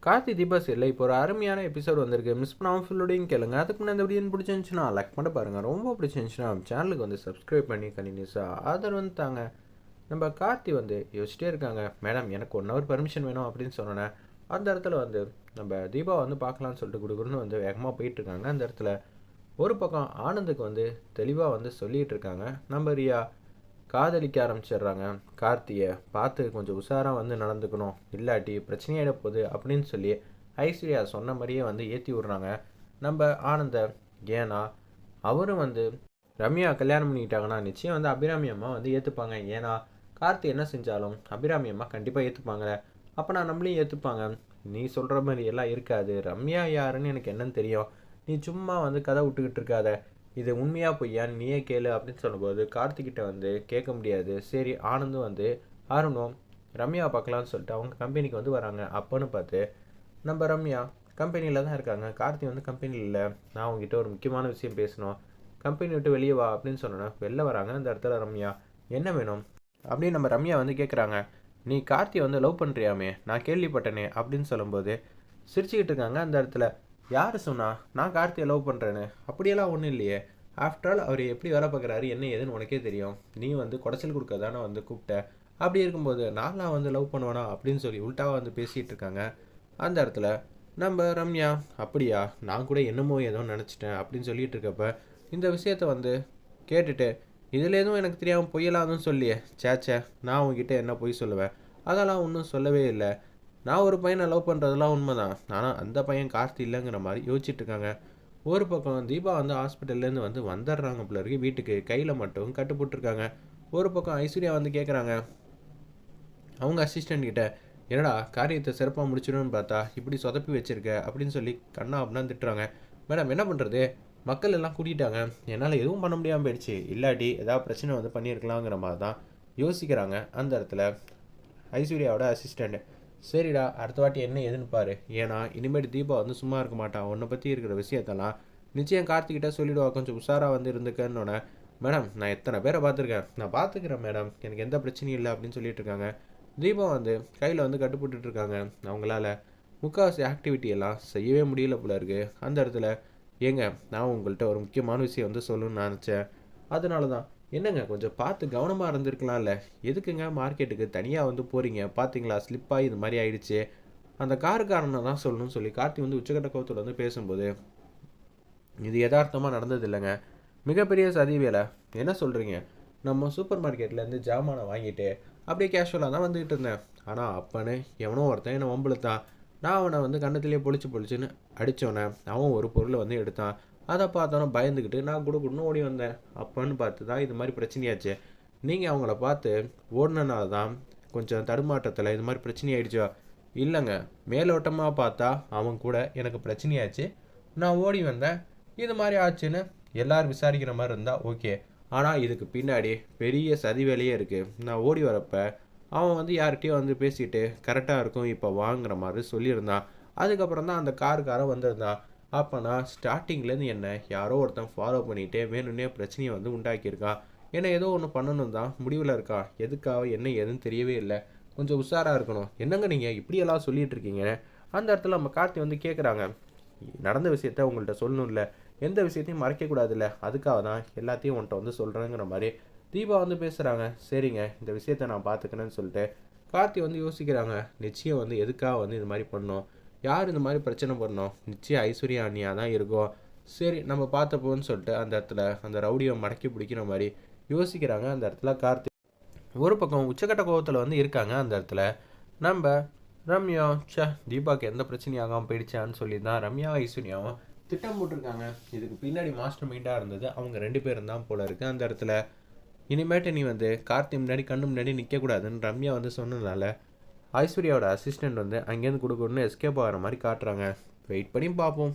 கார்த்தி தீபா இல்லை இப்போ ஒரு அருமையான எபிசோட் வந்திருக்கு. மிஸ் பண்ணாமல் ஃபுல்லோடையும் கேளுங்க. அதுக்கு முன்னாடி இந்த வீடியோ பிடிச்சிருந்துச்சுன்னா லைக் பண்ணி பாருங்கள். ரொம்ப பிடிச்சிருந்துச்சுன்னா சேனலுக்கு வந்து சப்ஸ்கிரைப் பண்ணி கண்டினியூஸாக ஆதரவு வந்து தாங்க. நம்ம கார்த்தி வந்து யோசிச்சிட்டே இருக்காங்க. மேடம் எனக்கு 1 hour பர்மிஷன் வேணும் அப்படின்னு சொன்னோன்னே அந்த இடத்துல வந்து நம்ம தீபா வந்து பார்க்கலான்னு சொல்லிட்டு கொடுக்குறன்னு வந்து வேகமாக போயிட்டுருக்காங்க. அந்த இடத்துல ஒரு பக்கம் ஆனந்துக்கு வந்து தெளிவாக வந்து சொல்லிகிட்டு இருக்காங்க. நம்ம ரியா காதலிக்க ஆரம்பிச்சிடுறாங்க. கார்த்தியை பார்த்து கொஞ்சம் உஷாராக வந்து நடந்துக்கணும், இல்லாட்டி பிரச்சனையாயிட போகுது அப்படின்னு சொல்லி ஐஸ்வர்யா சொன்ன மாதிரியே வந்து ஏற்றி விட்றாங்க நம்ம ஆனந்த. ஏன்னா அவரும் வந்து ரம்யா கல்யாணம் பண்ணிக்கிட்டாங்கன்னா நிச்சயம் வந்து அபிராமி அம்மா வந்து ஏற்றுப்பாங்க. ஏன்னா கார்த்தி என்ன செஞ்சாலும் அபிராமி அம்மா கண்டிப்பாக ஏற்றுப்பாங்க. அப்போ நான் நம்மளையும் ஏற்றுப்பாங்க. நீ சொல்கிற மாதிரி எல்லாம் இருக்காது. ரம்யா யாருன்னு எனக்கு என்னன்னு தெரியும். நீ சும்மா வந்து கதை விட்டுக்கிட்டு இருக்காத. இது உண்மையாக பொய்யான்னு நீயே கேளு அப்படின்னு சொல்லும்போது கார்த்திகிட்ட வந்து கேட்க முடியாது. சரி ஆனந்தும் வந்து ஆரணும் ரம்யாவை பார்க்கலான்னு சொல்லிட்டு அவங்க கம்பெனிக்கு வந்து வராங்க. அப்போன்னு பார்த்து நம்ம ரம்யா கம்பெனியில் தான் இருக்காங்க. கார்த்தி வந்து கம்பெனியில் இல்லை. நான் அவங்ககிட்ட ஒரு முக்கியமான விஷயம் பேசணும், கம்பெனி விட்டு வெளியே வா அப்படின்னு சொன்னேன். வெளில வராங்க. அந்த இடத்துல ரம்யா என்ன வேணும் அப்படின்னு நம்ம ரம்யா வந்து கேட்குறாங்க. நீ கார்த்தியை வந்து லவ் பண்ணுறியாமே, நான் கேள்விப்பட்டனே அப்படின்னு சொல்லும்போது சிரிச்சுக்கிட்டு இருக்காங்க. அந்த இடத்துல யார் சொன்னா நான் கார்த்தியை லவ் பண்ணுறேன்னு? அப்படியெல்லாம் ஒன்றும் இல்லையே. ஆஃப்டர் ஆல் அவர் எப்படி வேலை பார்க்குறாரு என்ன ஏதுன்னு உனக்கே தெரியும். நீ வந்து குடைச்சல் கொடுக்க தானே வந்து கூப்பிட்ட. அப்படி இருக்கும்போது நான்லாம் வந்து லவ் பண்ணுவேனா அப்படின்னு சொல்லி உல்ட்டாவாக வந்து பேசிகிட்டு இருக்காங்க. அந்த இடத்துல நம்ம ரம்யா அப்படியா, நான் கூட என்னமோ ஏதோ நினச்சிட்டேன் அப்படின்னு சொல்லிட்டு இருக்கப்ப இந்த விஷயத்த வந்து கேட்டுட்டு இதில் எதுவும் எனக்கு தெரியாமல் பொய்யலாதுன்னு சொல்லியே சேச்சே, நான் உங்ககிட்ட என்ன பொய் சொல்லுவேன், அதெல்லாம் ஒன்றும் சொல்லவே இல்லை. நான் ஒரு பையனை லவ் பண்ணுறதெல்லாம் உண்மை தான். ஆனால் அந்த பையன் கார்த்தி இல்லைங்கிற மாதிரி யோசிச்சுட்டு இருக்காங்க. ஒரு பக்கம் தீபா வந்து ஹாஸ்பிட்டல்லேருந்து வந்து வந்துடுறாங்க போல இருக்கு வீட்டுக்கு. கையில் மட்டும் கட்டு போட்டிருக்காங்க. ஒரு பக்கம் ஐஸ்வர்யா வந்து கேட்குறாங்க அவங்க அசிஸ்டண்ட் கிட்ட, என்னடா காரியத்தை சிறப்பாக முடிச்சிடும்னு பார்த்தா இப்படி சொதப்பி வச்சிருக்க அப்படின்னு சொல்லி கண்ணா அப்படின்னா திட்டுறாங்க. மேடம் என்ன பண்ணுறது, மக்கள் எல்லாம் கூட்டிட்டாங்க, என்னால் எதுவும் பண்ண முடியாமல் போயிடுச்சு, இல்லாட்டி ஏதாவது பிரச்சனை வந்து பண்ணியிருக்கலாங்கிற மாதிரி தான் யோசிக்கிறாங்க. அந்த இடத்துல ஐஸ்வர்யாவோட அசிஸ்டண்ட், சரிடா அடுத்த வாட்டி என்ன ஏதுன்னு பாரு, ஏன்னா இனிமேட்டு தீபா வந்து சும்மா இருக்க மாட்டான், உன்னை பற்றி இருக்கிற விஷயத்தெல்லாம் நிச்சயம் கார்த்திகிட்ட சொல்லிவிடுவா, கொஞ்சம் உஷாராக வந்து இருந்துக்கன்னொன்னே, மேடம் நான் எத்தனை பேரை பார்த்துருக்கேன், நான் பார்த்துக்கிறேன் மேடம், எனக்கு எந்த பிரச்சனையும் இல்லை அப்படின்னு சொல்லிட்டு இருக்காங்க. தீபா வந்து கையில் வந்து கட்டுப்பட்டு இருக்காங்க. அவங்களால முக்கால்வாசி ஆக்டிவிட்டி எல்லாம் செய்யவே முடியல போல இருக்கு. அந்த இடத்துல ஏங்க நான் உங்கள்கிட்ட ஒரு முக்கியமான விஷயம் வந்து சொல்லணும்னு நினச்சேன், அதனால தான். என்னங்க கொஞ்சம் பார்த்து கவனமாக இருந்திருக்கலாம்ல, எதுக்குங்க மார்க்கெட்டுக்கு தனியாக வந்து போகிறீங்க, பார்த்தீங்களா ஸ்லிப்பாகி இது மாதிரி ஆயிடுச்சு, அந்த காருக்காரனை தான் சொல்லணும்னு சொல்லி கார்த்தி வந்து உச்சக்கட்ட கோவத்தில் வந்து பேசும்போது, இது யதார்த்தமாக நடந்தது இல்லைங்க, மிகப்பெரிய சதி வேலை. என்ன சொல்கிறீங்க, நம்ம சூப்பர் மார்க்கெட்லேருந்து ஜாமானை வாங்கிட்டு அப்படியே கேஷுவலாக தான் வந்துக்கிட்டு இருந்தேன். ஆனால் அப்பன்னு எவனோ ஒருத்தன் என்னை வம்பளுத்தான். நான் அவனை வந்து கண்ணத்துலேயே பொழிச்சுன்னு அடித்தோன்னே அவன் ஒரு பொருளை வந்து எடுத்தான். அதை பார்த்தோன்னே பயந்துக்கிட்டு நான் குடுன்னு ஓடி வந்தேன். அப்பன்னு பார்த்து தான் இது மாதிரி பிரச்சனையாச்சு. நீங்கள் அவங்கள பார்த்து ஓடினனால தான் கொஞ்சம் தடுமாற்றத்தில் இது மாதிரி பிரச்சனையாயிடுச்சோ? இல்லைங்க, மேலோட்டமாக பார்த்தா அவன் கூட எனக்கு பிரச்சனையாச்சு, நான் ஓடி வந்தேன், இது மாதிரி ஆச்சுன்னு எல்லோரும் விசாரிக்கிற மாதிரி இருந்தால் ஓகே. ஆனால் இதுக்கு பின்னாடி பெரிய சதி வேலையே இருக்குது. நான் ஓடி வரப்போ அவன் வந்து யார்கிட்டயோ வந்து பேசிட்டு கரெக்டாக இருக்கும் இப்போ வாங்குற மாதிரி சொல்லியிருந்தான். அதுக்கப்புறம் தான் அந்த காருக்காரன் வந்திருந்தான். அப்போ நான் ஸ்டார்டிங்லேருந்து என்ன யாரோ ஒருத்தன் ஃபாலோ பண்ணிகிட்டே வேணும்னே பிரச்சனையை வந்து உண்டாக்கியிருக்கான். ஏன்னா ஏதோ ஒன்று பண்ணணும் தான் முடிவில் இருக்கான். எதுக்காக என்ன ஏதுன்னு தெரியவே இல்லை. கொஞ்சம் உஷாராக இருக்கணும். என்னங்க நீங்கள் இப்படியெல்லாம் சொல்லிகிட்டு இருக்கீங்க? அந்த இடத்துல நம்ம கார்த்தி வந்து கேட்குறாங்க, நடந்த விஷயத்த உங்கள்கிட்ட சொல்லணும்ல, எந்த விஷயத்தையும் மறைக்கக்கூடாதுல்ல, அதுக்காக தான் எல்லாத்தையும் உன்கிட்ட வந்து சொல்கிறேங்கிற மாதிரி தீபா வந்து பேசுகிறாங்க. சரிங்க இந்த விஷயத்த நான் பார்த்துக்கிறேன்னு சொல்லிட்டு கார்த்தி வந்து யோசிக்கிறாங்க. நிச்சயம் வந்து எதுக்காக வந்து இது மாதிரி பண்ணோம், யார் இந்த மாதிரி பிரச்சனை பண்ணோம், நிச்சயம் ஐஸ்வர்யா அண்ணியாக தான் இருக்கும். சரி நம்ம பார்த்தப்போன்னு சொல்லிட்டு அந்த இடத்துல அந்த ரவுடியை மடக்கி பிடிக்கிற மாதிரி யோசிக்கிறாங்க. அந்த இடத்துல கார்த்தி ஒரு பக்கம் உச்சக்கட்ட கோபத்தில் வந்து இருக்காங்க. அந்த இடத்துல நம்ம ரம்யா தீபாவுக்கு எந்த பிரச்சனையும் ஆகாமல் போயிடுச்சான்னு சொல்லி தான் ரம்யா ஐஸ்வர்யாவும் திட்டம் போட்டிருக்காங்க. இதுக்கு பின்னாடி மாஸ்டர் மைண்டாக இருந்தது அவங்க 2 பேரும் தான் போல இருக்குது. அந்த இடத்துல இனிமேட்டு நீ வந்து கார்த்தி முன்னாடி கண்ணு முன்னாடி நிற்கக்கூடாதுன்னு ரம்யா வந்து சொன்னதுனால ஐஸ்வர்யாவோட அசிஸ்டண்ட் வந்து அங்கேருந்து கொடுக்கணுன்னு எஸ்கேப் ஆகிற மாதிரி காட்டுறாங்க. வெயிட் பண்ணி பார்ப்போம்.